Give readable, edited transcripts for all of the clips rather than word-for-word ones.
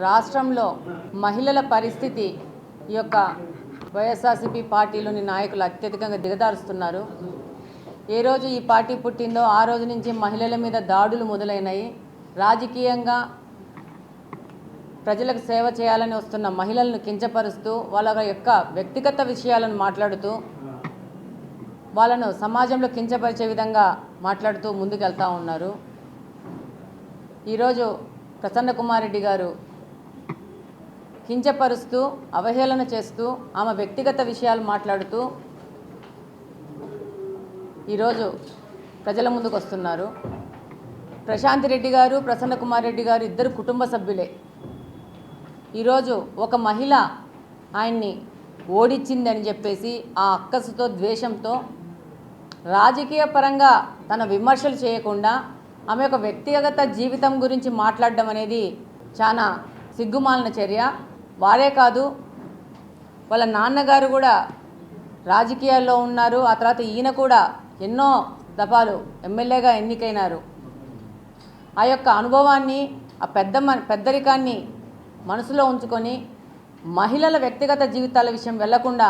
రాష్ట్రంలో మహిళల పరిస్థితి ఈ యొక్క వైఎస్ఆర్సీపీ పార్టీలోని నాయకులు అత్యధికంగా దిగజారుస్తున్నారు. ఏ రోజు ఈ పార్టీ పుట్టిందో ఆ రోజు నుంచి మహిళల మీద దాడులు మొదలైనాయి. రాజకీయంగా ప్రజలకు సేవ చేయాలని వస్తున్న మహిళలను కించపరుస్తూ వాళ్ళ యొక్క వ్యక్తిగత విషయాలను మాట్లాడుతూ వాళ్ళను సమాజంలో కించపరిచే విధంగా మాట్లాడుతూ ముందుకెళ్తూ ఉన్నారు. ఈరోజు ప్రసన్న కుమార్ రెడ్డి గారు కించపరుస్తూ అవహేళన చేస్తూ ఆమె వ్యక్తిగత విషయాలు మాట్లాడుతూ ఈరోజు ప్రజల ముందుకు వస్తున్నారు. ప్రశాంత్ రెడ్డి గారు, ప్రసన్న కుమార్ రెడ్డి గారు ఇద్దరు కుటుంబ సభ్యులే. ఈరోజు ఒక మహిళ ఆయన్ని ఓడించిందని చెప్పేసి ఆ అక్కసుతో ద్వేషంతో రాజకీయ పరంగా తన విమర్శలు చేయకుండా ఆమె యొక్క వ్యక్తిగత జీవితం గురించి మాట్లాడడం అనేది చాలా సిగ్గుమాలిన చర్య. వారే కాదు, వాళ్ళ నాన్నగారు కూడా రాజకీయాల్లో ఉన్నారు. ఆ తర్వాత ఈయన కూడా ఎన్నో దఫాలు ఎమ్మెల్యేగా ఎన్నికైనారు. ఆ యొక్క అనుభవాన్ని, ఆ పెద్దరికాన్ని మనసులో ఉంచుకొని మహిళల వ్యక్తిగత జీవితాల విషయం వెళ్లకుండా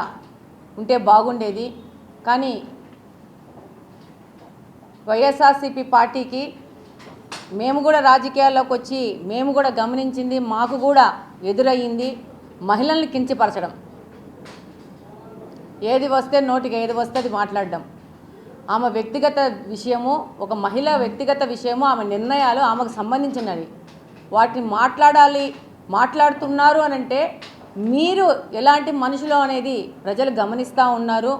ఉంటే బాగుండేది. కానీ వైఎస్ఆర్సీపీ పార్టీకి మేము కూడా రాజకీయాల్లోకి వచ్చి మేము కూడా గమనించింది, మాకు కూడా ఎదురయ్యింది మహిళల్ని కించపరచడం. ఏది వస్తే నోటికి ఏది వస్తే అది మాట్లాడడం. ఆమె వ్యక్తిగత విషయము, ఒక మహిళ వ్యక్తిగత విషయము, ఆమె నిర్ణయాలు ఆమెకు సంబంధించినవి. వాటిని మాట్లాడుతున్నారు అనంటే మీరు ఎలాంటి మనుషులు అనేది ప్రజలు గమనిస్తూ ఉన్నారు.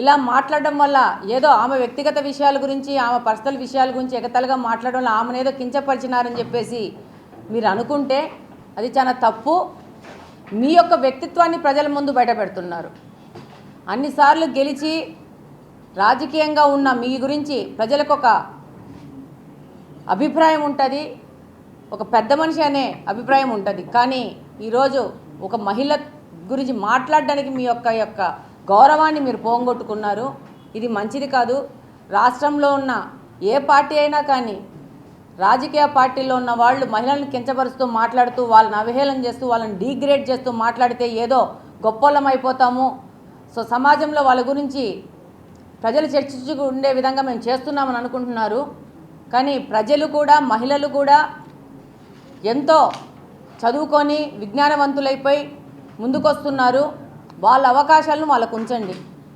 ఇలా మాట్లాడడం వల్ల ఏదో ఆమె వ్యక్తిగత విషయాల గురించి, ఆమె పర్సనల్ విషయాల గురించి ఎగతలుగా మాట్లాడడం వల్ల ఆమెనేదో కించపరిచినారని చెప్పేసి మీరు అనుకుంటే అది చాలా తప్పు. మీ యొక్క వ్యక్తిత్వాన్ని ప్రజల ముందు బయటపెడుతున్నారు. అన్నిసార్లు గెలిచి రాజకీయంగా ఉన్న మీ గురించి ప్రజలకు ఒక అభిప్రాయం ఉంటుంది, ఒక పెద్ద మనిషి అనే అభిప్రాయం ఉంటుంది. కానీ ఈరోజు ఒక మహిళ గురించి మాట్లాడడానికి మీ యొక్క గౌరవాన్ని మీరు పోగొట్టుకున్నారు. ఇది మంచిది కాదు. రాష్ట్రంలో ఉన్న ఏ పార్టీ అయినా కానీ రాజకీయ పార్టీల్లో ఉన్న వాళ్ళు మహిళలను కించపరుస్తూ మాట్లాడుతూ వాళ్ళని అవహేళన చేస్తూ వాళ్ళని డీగ్రేడ్ చేస్తూ మాట్లాడితే ఏదో గొప్పోళ్ళం అయిపోతాము, సో సమాజంలో వాళ్ళ గురించి ప్రజలు చర్చించుకు ఉండే విధంగా మేము చేస్తున్నామని అనుకుంటున్నారు. కానీ ప్రజలు కూడా, మహిళలు కూడా ఎంతో చదువుకొని విజ్ఞానవంతులైపోయి ముందుకొస్తున్నారు. వాళ్ళ అవకాశాలను వాళ్ళకు ఉంచండి.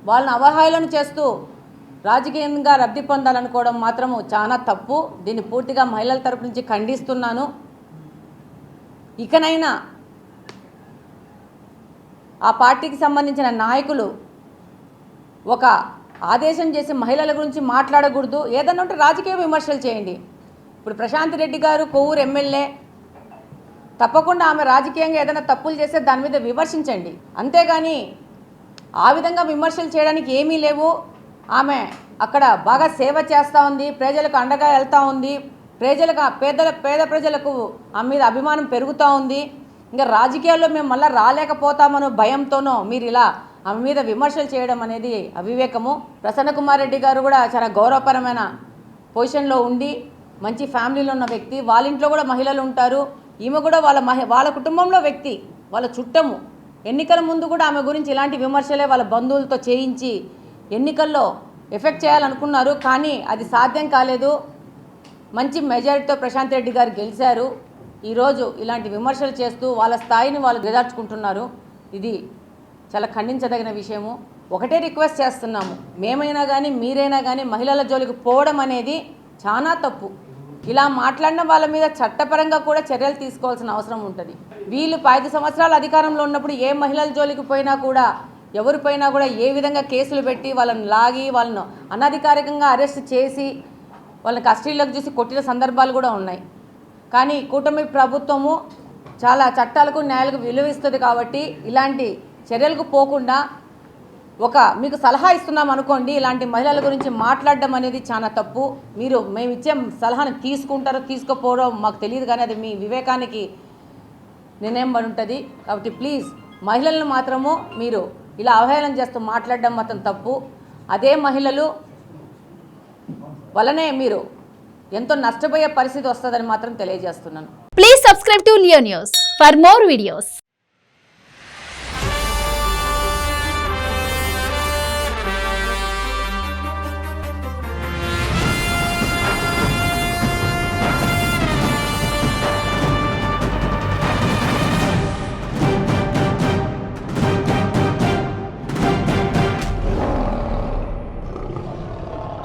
వాళ్ళని అవహేళన చేస్తూ రాజకీయంగా లబ్ధి పొందాలనుకోవడం మాత్రము చాలా తప్పు. దీన్ని పూర్తిగా మహిళల తరపు నుంచి ఖండిస్తున్నాను. ఇకనైనా ఆ పార్టీకి సంబంధించిన నాయకులు ఒక ఆదేశం చేసి మహిళల గురించి మాట్లాడకూడదు. ఏదన్నా ఉంటే రాజకీయ విమర్శలు చేయండి. ఇప్పుడు ప్రశాంత్ రెడ్డి గారు కొవ్వూరు ఎమ్మెల్యే, తప్పకుండా ఆమె రాజకీయంగా ఏదైనా తప్పులు చేస్తే దాని మీద విమర్శించండి. అంతేగాని ఆ విధంగా విమర్శలు చేయడానికి ఏమీ లేవు. ఆమె అక్కడ బాగా సేవ చేస్తూ ఉంది, ప్రజలకు అండగా వెళ్తూ ఉంది, పేద ప్రజలకు ఆమె మీద అభిమానం పెరుగుతూ ఉంది. ఇంకా రాజకీయాల్లో మేము మళ్ళీ రాలేకపోతామనో భయంతోనో మీరు ఇలా ఆమె మీద విమర్శలు చేయడం అనేది అవివేకము. ప్రసన్న కుమార్ రెడ్డి గారు కూడా చాలా గౌరవపరమైన పొజిషన్లో ఉండి మంచి ఫ్యామిలీలో ఉన్న వ్యక్తి. వాళ్ళ ఇంట్లో కూడా మహిళలు ఉంటారు. ఈమె కూడా వాళ్ళ కుటుంబంలో వ్యక్తి, వాళ్ళ చుట్టము. ఎన్నికల ముందు కూడా ఆమె గురించి ఇలాంటి విమర్శలే వాళ్ళ బంధువులతో చేయించి ఎన్నికల్లో ఎఫెక్ట్ చేయాలనుకున్నారు. కానీ అది సాధ్యం కాలేదు. మంచి మెజారిటీతో ప్రశాంత్ రెడ్డి గారు గెలిచారు. ఈరోజు ఇలాంటి విమర్శలు చేస్తూ వాళ్ళ స్థాయిని వాళ్ళు దిగజార్చుకుంటున్నారు. ఇది చాలా ఖండించదగిన విషయము. ఒకటే రిక్వెస్ట్ చేస్తున్నాము, మేమైనా కానీ మీరైనా కానీ మహిళల జోలికి పోవడం అనేది చాలా తప్పు. ఇలా మాట్లాడిన వాళ్ళ మీద చట్టపరంగా కూడా చర్యలు తీసుకోవాల్సిన అవసరం ఉంటుంది. వీళ్ళు 5 సంవత్సరాల అధికారంలో ఉన్నప్పుడు ఏ మహిళల జోలికి పోయినా కూడా, ఎవరిపైనా కూడా ఏ విధంగా కేసులు పెట్టి వాళ్ళని లాగి వాళ్ళను అనధికారికంగా అరెస్ట్ చేసి వాళ్ళని కస్టడీలోకి చూసి కొట్టిన సందర్భాలు కూడా ఉన్నాయి. కానీ కూటమి ప్రభుత్వము చాలా చట్టాలకు న్యాయాలకు విలువ ఇస్తుంది. కాబట్టి ఇలాంటి చర్యలకు పోకుండా మీకు సలహా ఇస్తున్నాం అనుకోండి, ఇలాంటి మహిళల గురించి మాట్లాడడం అనేది చాలా తప్పు. మేము ఇచ్చే సలహాను తీసుకుంటారో తీసుకోపోరో మాకు తెలియదు, కానీ అది మీ వివేకానికి నిర్ణయం పడి ఉంటుంది. కాబట్టి ప్లీజ్ మహిళలను మాత్రము మీరు ఇలా అవహేళన చేస్తూ మాట్లాడడం మాత్రం తప్పు. అదే మహిళలు వలనే మీరు ఎంతో నష్టపోయే పరిస్థితి వస్తుందని మాత్రం తెలియజేస్తున్నాను. Please subscribe to Leo news. for more videos.